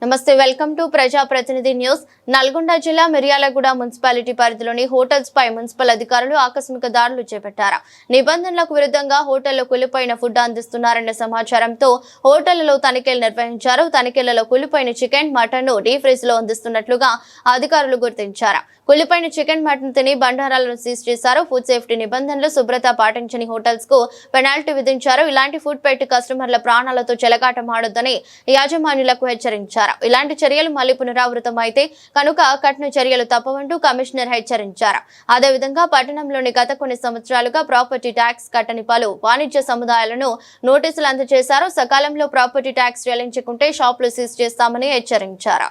నమస్తే, welcome to ప్రజా ప్రతినిధి న్యూస్. నల్గొండ జిల్లా మిర్యాలగూడ మున్సిపాలిటీ పరిధిలోని హోటల్స్ పై మున్సిపల్ అధికారులు ఆకస్మిక దాడులు చేపట్టారు. నిబంధనలకు విరుద్ధంగా హోటల్లో కులిపోయిన ఫుడ్ అందిస్తున్నారన్న సమాచారంతో హోటళ్లలో తనిఖీలు నిర్వహించారు. తనిఖీలలో కులిపోయిన చికెన్, మటన్ ను డీ ఫ్రీజ్ లో అందిస్తున్నట్లుగా అధికారులు గుర్తించారు. కులిపోయిన చికెన్, మటన్ తిని బండారాలను సీజ్ చేశారు. ఫుడ్ సేఫ్టీ నిబంధనలు, శుభ్రత పాటించని హోటల్స్ కు పెనాల్టీ విధించారు. ఇలాంటి ఫుడ్ పెట్టి కస్టమర్ల ప్రాణాలతో చెలగాటమాడొద్దని యాజమాన్యులకు హెచ్చరించారు. ఇలాంటి చర్యలు మళ్లీ పునరావృతం అయితే కనుక కఠిన చర్యలు తప్పవంటూ కమిషనర్ హెచ్చరించారు. అదేవిధంగా పట్టణంలోని గత కొన్ని సంవత్సరాలుగా ప్రాపర్టీ ట్యాక్స్ కట్టని పలు వాణిజ్య సముదాయాలను నోటీసులు అందజేశారు. సకాలంలో ప్రాపర్టీ ట్యాక్స్ చెల్లించకుంటే షాపులు సీజ్ చేస్తామని హెచ్చరించారు.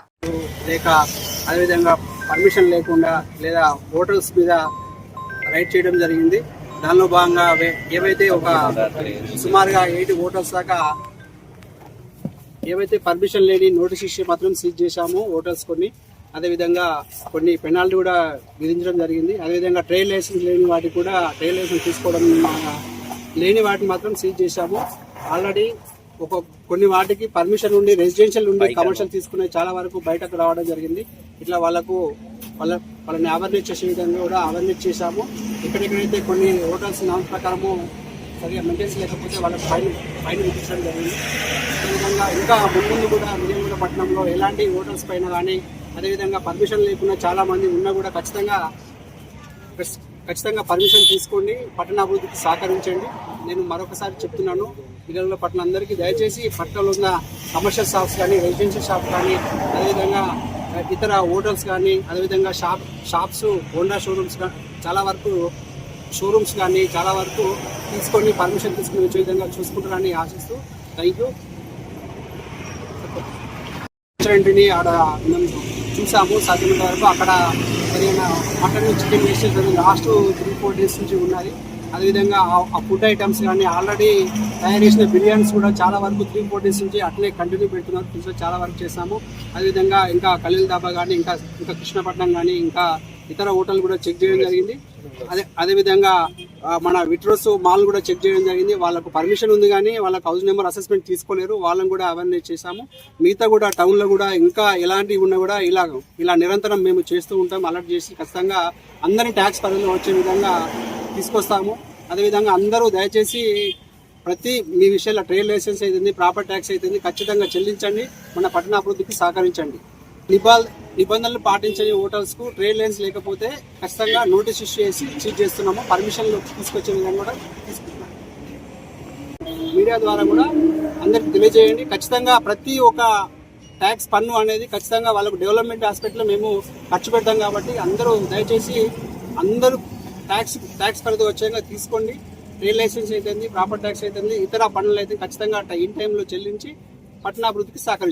పర్మిషన్ లేకుండా లేదా హోటల్స్ మీద రైడ్ చేయడం జరిగింది. దానిలో భాగంగా ఏవైతే ఒక సుమారుగా 8 హోటల్స్ దాకా ఏవైతే పర్మిషన్ లేని నోటీస్ ఇచ్చి మాత్రం సీజ్ చేశాము హోటల్స్ కొన్ని. అదేవిధంగా కొన్ని పెనాల్టీ కూడా విధించడం జరిగింది. అదేవిధంగా ట్రేడ్ లైసెన్స్ లేని వాటికి కూడా ట్రేడ్ లైసెన్స్ తీసుకోవడం లేని వాటిని మాత్రం సీజ్ చేశాము. ఆల్రెడీ కొన్ని వాటికి పర్మిషన్ ఉండి రెసిడెన్షియల్ ఉండి కమర్షియల్ తీసుకునే చాలా వరకు బయటకు రావడం జరిగింది. ఇట్లా వాళ్ళని అవేర్నెస్ చేసే విధంగా కూడా అవేర్నెస్ చేశాము. ఎక్కడెక్కడైతే కొన్ని హోటల్స్ నామ్స్ ప్రకారము సరిగా మెయింటెన్స్ లేకపోతే వాళ్ళకి ఫైన్ విధించడం జరిగింది. అదేవిధంగా ఇంకా ముందు కూడా మిర్యాలగూడ పట్టణంలో ఎలాంటి హోటల్స్ పైన కానీ అదేవిధంగా పర్మిషన్ లేకుండా చాలా మంది ఉన్నా కూడా ఖచ్చితంగా పర్మిషన్ తీసుకోండి, పట్టణాభివృద్ధికి సహకరించండి. నేను మరొకసారి చెప్తున్నాను, మిర్యాలగూడ పట్టణం అందరికీ దయచేసి పట్టణంలో ఉన్న కమర్షియల్ షాప్స్ కానీ, రెసిడెన్షియల్ షాప్స్ కానీ, అదేవిధంగా ఇతర హోటల్స్ కానీ, అదేవిధంగా షాప్స్ హోండా షోరూమ్స్ కానీ చాలా వరకు తీసుకొని పర్మిషన్ తీసుకుని వచ్చే విధంగా చూసుకుంటారని ఆశిస్తూ థ్యాంక్ యూ. రెస్టారెంట్ని ఆడ మేము చూసాము. సాధ్యమైనంత వరకు అక్కడ సరైన mutton, chicken wastage last 3-4 days నుంచి ఉన్నది. అదేవిధంగా ఆ ఫుడ్ ఐటమ్స్ కానీ ఆల్రెడీ తయారు చేసిన బిర్యానీస్ కూడా చాలా వరకు 3-4 డేస్ నుంచి అట్లే కంటిన్యూ పెడుతున్నారు. తీసుకొని చాలా వరకు చేశాము. అదేవిధంగా ఇంకా ఖలీల్ దాబా కానీ ఇంకా కృష్ణపట్నం కానీ ఇంకా ఇతర హోటల్ కూడా చెక్ చేయడం జరిగింది. అదేవిధంగా మన విట్రోస్ మాల్ కూడా చెక్ చేయడం జరిగింది. వాళ్ళకు పర్మిషన్ ఉంది కానీ వాళ్ళకు హౌస్ నెంబర్ అసెస్మెంట్ తీసుకోలేరు. వాళ్ళని కూడా అవేర్నెస్ చేశాము. మిగతా కూడా టౌన్లో కూడా ఇంకా ఎలాంటివి ఉన్నా కూడా ఇలా నిరంతరం మేము చేస్తూ ఉంటాం. అలర్ట్ చేసి ఖచ్చితంగా అందరినీ ట్యాక్స్ పరిధిలో వచ్చే విధంగా తీసుకొస్తాము. అదేవిధంగా అందరూ దయచేసి మీ విషయాల్లో ట్రేడ్ లైసెన్స్ అవుతుంది, ప్రాపర్ ట్యాక్స్ అవుతుంది ఖచ్చితంగా చెల్లించండి. మన పట్టణాభివృద్ధికి సహకరించండి. నిబంధనలు పాటించని హోటల్స్ కు ట్రేడ్ లైన్స్ లేకపోతే ఖచ్చితంగా నోటీస్ ఇష్యూ చేసి సీజ్ చేస్తున్నాము. పర్మిషన్లు తీసుకొచ్చే విధంగా కూడా తీసుకుంటున్నాము. మీడియా ద్వారా కూడా అందరికి తెలియజేయండి. ఖచ్చితంగా ప్రతి ఒక్క ట్యాక్స్ పన్ను అనేది ఖచ్చితంగా వాళ్ళకు డెవలప్మెంట్ ఆస్పెక్ట్లో మేము ఖర్చు పెడతాం కాబట్టి అందరూ దయచేసి అందరూ ట్యాక్స్ పరిధి వచ్చేగా తీసుకోండి. ట్రేడ్ లైసెన్స్ అవుతుంది, ప్రాపర్ ట్యాక్స్ అవుతుంది, ఇతర పన్నులు అయితే ఖచ్చితంగా ఇన్ టైంలో చెల్లించి పట్టణాభివృద్ధికి సహకరించండి.